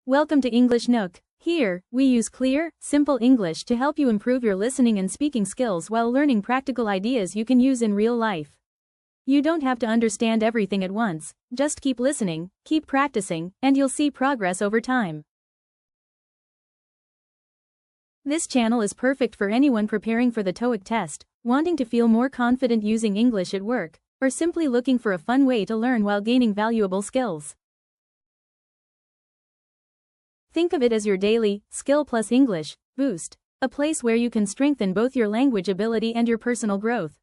Welcome to English Nook. Here, we use clear, simple English to help you improve your listening and speaking skills while learning practical ideas you can use in real life. You don't have to understand everything at once, just keep listening, keep practicing, and you'll see progress over time. This channel is perfect for anyone preparing for the TOEIC test, wanting to feel more confident using English at work, or simply looking for a fun way to learn while gaining valuable skills. Think of it as your daily, skill plus English, boost, a place where you can strengthen both your language ability and your personal growth.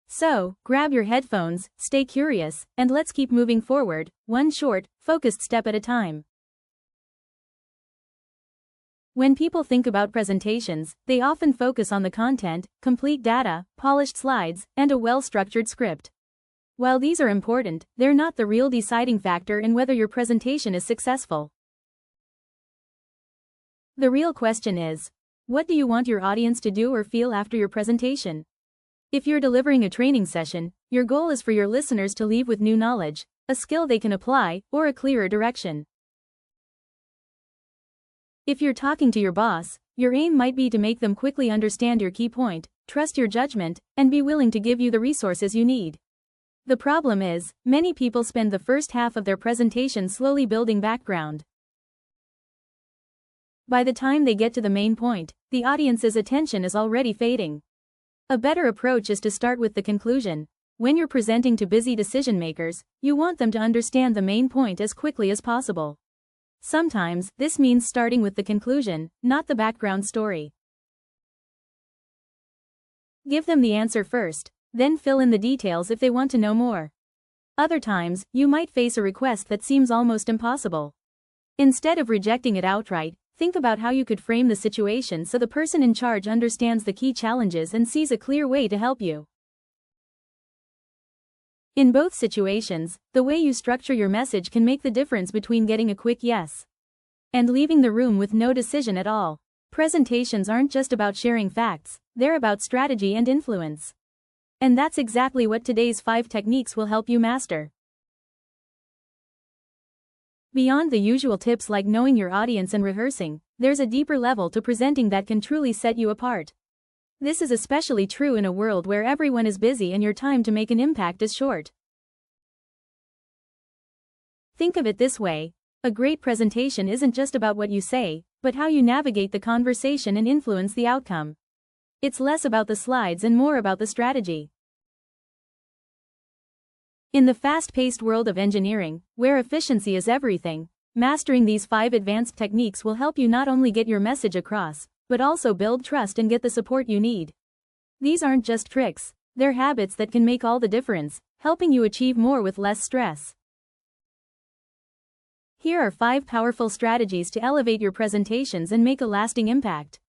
So, grab your headphones, stay curious, and let's keep moving forward, one short, focused step at a time. When people think about presentations, they often focus on the content, complete data, polished slides, and a well-structured script. While these are important, they're not the real deciding factor in whether your presentation is successful. The real question is, what do you want your audience to do or feel after your presentation? If you're delivering a training session, your goal is for your listeners to leave with new knowledge, a skill they can apply, or a clearer direction. If you're talking to your boss, your aim might be to make them quickly understand your key point, trust your judgment, and be willing to give you the resources you need. The problem is, many people spend the first half of their presentation slowly building background. By the time they get to the main point, the audience's attention is already fading. A better approach is to start with the conclusion. When you're presenting to busy decision makers, you want them to understand the main point as quickly as possible. Sometimes, this means starting with the conclusion, not the background story. Give them the answer first, then fill in the details if they want to know more. Other times, you might face a request that seems almost impossible. Instead of rejecting it outright, think about how you could frame the situation so the person in charge understands the key challenges and sees a clear way to help you. In both situations, the way you structure your message can make the difference between getting a quick yes and leaving the room with no decision at all. Presentations aren't just about sharing facts, they're about strategy and influence. And that's exactly what today's 5 techniques will help you master. Beyond the usual tips like knowing your audience and rehearsing, there's a deeper level to presenting that can truly set you apart. This is especially true in a world where everyone is busy and your time to make an impact is short. Think of it this way: a great presentation isn't just about what you say, but how you navigate the conversation and influence the outcome. It's less about the slides and more about the strategy. In the fast-paced world of engineering, where efficiency is everything, mastering these 5 advanced techniques will help you not only get your message across, but also build trust and get the support you need. These aren't just tricks, they're habits that can make all the difference, helping you achieve more with less stress. Here are 5 powerful strategies to elevate your presentations and make a lasting impact.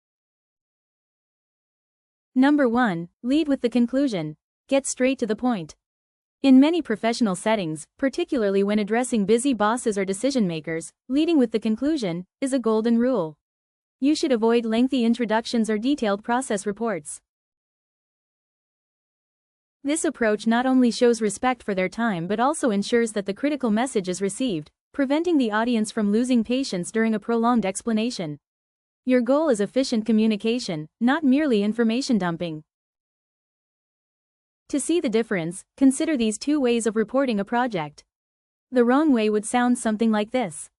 Number 1, lead with the conclusion. Get straight to the point. In many professional settings, particularly when addressing busy bosses or decision makers, leading with the conclusion is a golden rule. You should avoid lengthy introductions or detailed process reports. This approach not only shows respect for their time but also ensures that the critical message is received, preventing the audience from losing patience during a prolonged explanation. Your goal is efficient communication, not merely information dumping. To see the difference, consider these 2 ways of reporting a project. The wrong way would sound something like this.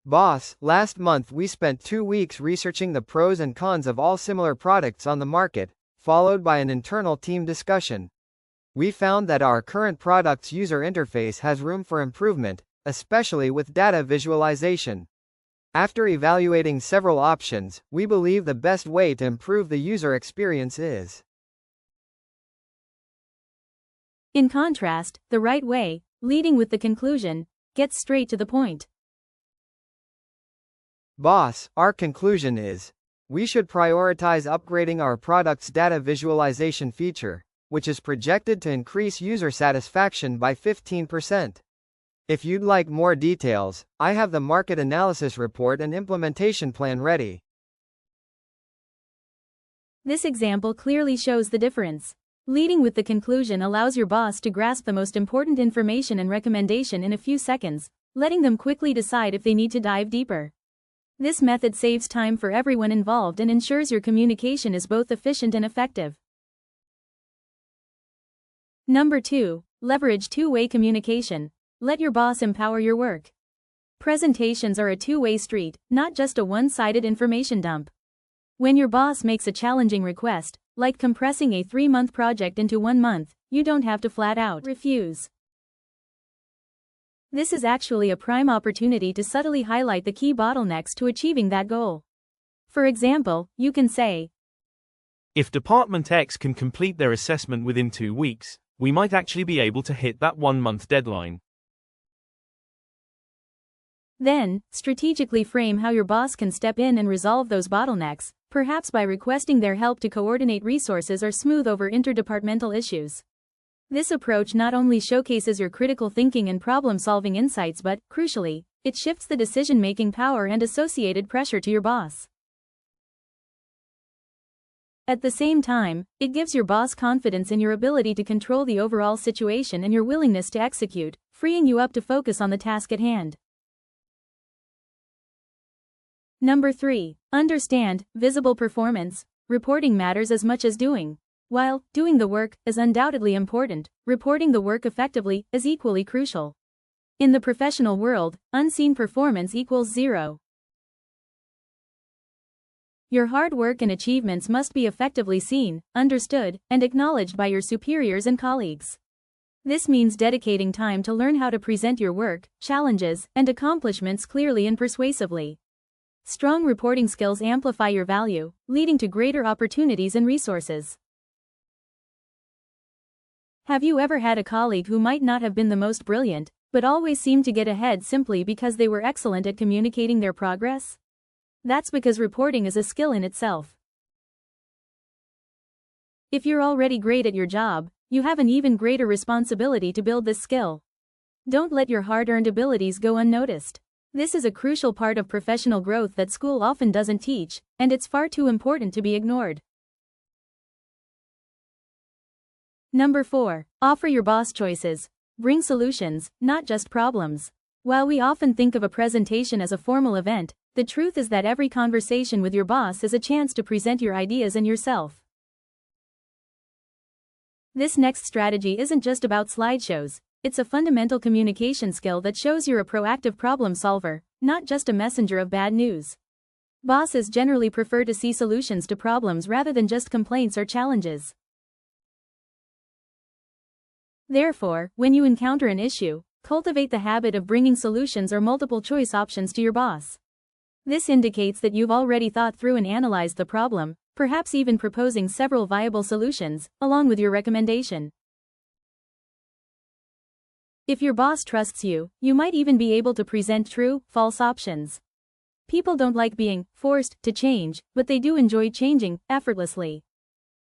Boss, last month we spent 2 weeks researching the pros and cons of all similar products on the market, followed by an internal team discussion. We found that our current product's user interface has room for improvement, especially with data visualization. After evaluating several options, we believe the best way to improve the user experience is. In contrast, the right way, leading with the conclusion, gets straight to the point. Boss, our conclusion is, we should prioritize upgrading our product's data visualization feature, which is projected to increase user satisfaction by 15%. If you'd like more details, I have the market analysis report and implementation plan ready. This example clearly shows the difference. Leading with the conclusion allows your boss to grasp the most important information and recommendation in a few seconds, letting them quickly decide if they need to dive deeper. This method saves time for everyone involved and ensures your communication is both efficient and effective. Number 2. Leverage two-way communication. Let your boss empower your work. Presentations are a two-way street, not just a one-sided information dump. When your boss makes a challenging request, like compressing a 3-month project into 1 month, you don't have to flat out refuse. This is actually a prime opportunity to subtly highlight the key bottlenecks to achieving that goal. For example, you can say, "If Department X can complete their assessment within 2 weeks, we might actually be able to hit that 1-month deadline." Then, strategically frame how your boss can step in and resolve those bottlenecks, perhaps by requesting their help to coordinate resources or smooth over interdepartmental issues. This approach not only showcases your critical thinking and problem-solving insights but, crucially, it shifts the decision-making power and associated pressure to your boss. At the same time, it gives your boss confidence in your ability to control the overall situation and your willingness to execute, freeing you up to focus on the task at hand. Number 3. Understand, visible performance. Reporting matters as much as doing. While doing the work is undoubtedly important, reporting the work effectively is equally crucial. In the professional world, unseen performance equals zero. Your hard work and achievements must be effectively seen, understood, and acknowledged by your superiors and colleagues. This means dedicating time to learn how to present your work, challenges, and accomplishments clearly and persuasively. Strong reporting skills amplify your value, leading to greater opportunities and resources. Have you ever had a colleague who might not have been the most brilliant, but always seemed to get ahead simply because they were excellent at communicating their progress? That's because reporting is a skill in itself. If you're already great at your job, you have an even greater responsibility to build this skill. Don't let your hard-earned abilities go unnoticed. This is a crucial part of professional growth that school often doesn't teach, and it's far too important to be ignored. Number 4. Offer your boss choices. Bring solutions, not just problems. While we often think of a presentation as a formal event, the truth is that every conversation with your boss is a chance to present your ideas and yourself. This next strategy isn't just about slideshows. It's a fundamental communication skill that shows you're a proactive problem solver, not just a messenger of bad news. Bosses generally prefer to see solutions to problems rather than just complaints or challenges. Therefore, when you encounter an issue, cultivate the habit of bringing solutions or multiple choice options to your boss. This indicates that you've already thought through and analyzed the problem, perhaps even proposing several viable solutions, along with your recommendation. If your boss trusts you, you might even be able to present true, false options. People don't like being forced to change, but they do enjoy changing effortlessly.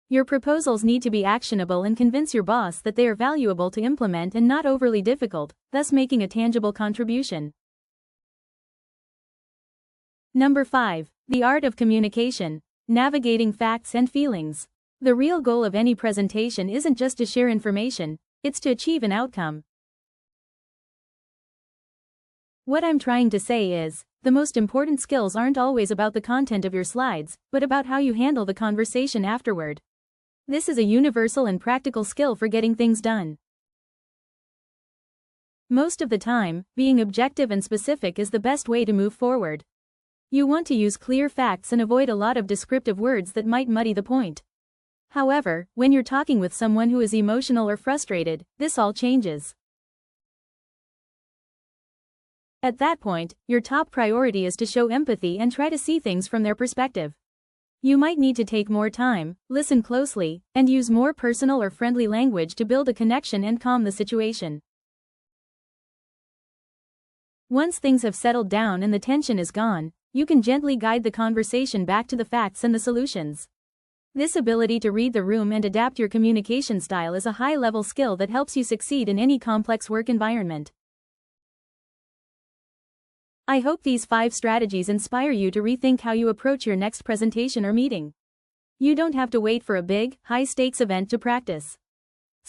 Your proposals need to be actionable and convince your boss that they are valuable to implement and not overly difficult, thus making a tangible contribution. Number 5. The art of communication. Navigating facts and feelings. The real goal of any presentation isn't just to share information, it's to achieve an outcome. What I'm trying to say is, the most important skills aren't always about the content of your slides, but about how you handle the conversation afterward. This is a universal and practical skill for getting things done. Most of the time, being objective and specific is the best way to move forward. You want to use clear facts and avoid a lot of descriptive words that might muddy the point. However, when you're talking with someone who is emotional or frustrated, this all changes. At that point, your top priority is to show empathy and try to see things from their perspective. You might need to take more time, listen closely, and use more personal or friendly language to build a connection and calm the situation. Once things have settled down and the tension is gone, you can gently guide the conversation back to the facts and the solutions. This ability to read the room and adapt your communication style is a high-level skill that helps you succeed in any complex work environment. I hope these 5 strategies inspire you to rethink how you approach your next presentation or meeting. You don't have to wait for a big, high-stakes event to practice.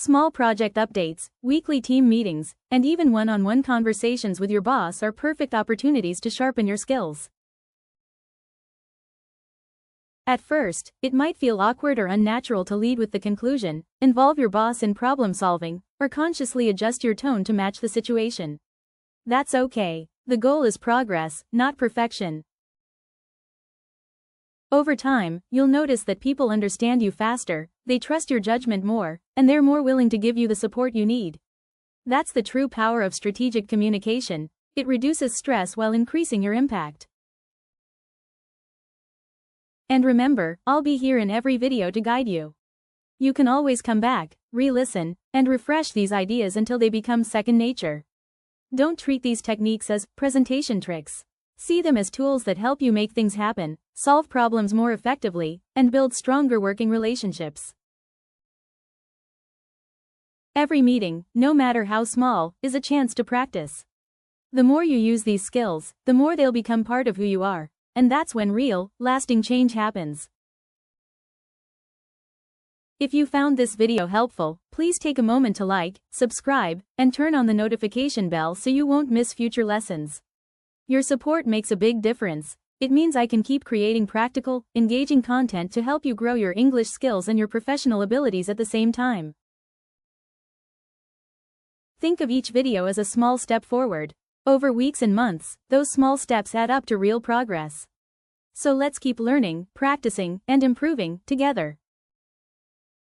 Small project updates, weekly team meetings, and even one-on-one conversations with your boss are perfect opportunities to sharpen your skills. At first, it might feel awkward or unnatural to lead with the conclusion, involve your boss in problem solving, or consciously adjust your tone to match the situation. That's okay. The goal is progress, not perfection. Over time, you'll notice that people understand you faster, they trust your judgment more, and they're more willing to give you the support you need. That's the true power of strategic communication. It reduces stress while increasing your impact. And remember, I'll be here in every video to guide you. You can always come back, re-listen, and refresh these ideas until they become second nature. Don't treat these techniques as presentation tricks. See them as tools that help you make things happen, solve problems more effectively, and build stronger working relationships. Every meeting, no matter how small, is a chance to practice. The more you use these skills, the more they'll become part of who you are, and that's when real, lasting change happens. If you found this video helpful, please take a moment to like, subscribe, and turn on the notification bell so you won't miss future lessons. Your support makes a big difference. It means I can keep creating practical, engaging content to help you grow your English skills and your professional abilities at the same time. Think of each video as a small step forward. Over weeks and months, those small steps add up to real progress. So let's keep learning, practicing, and improving together.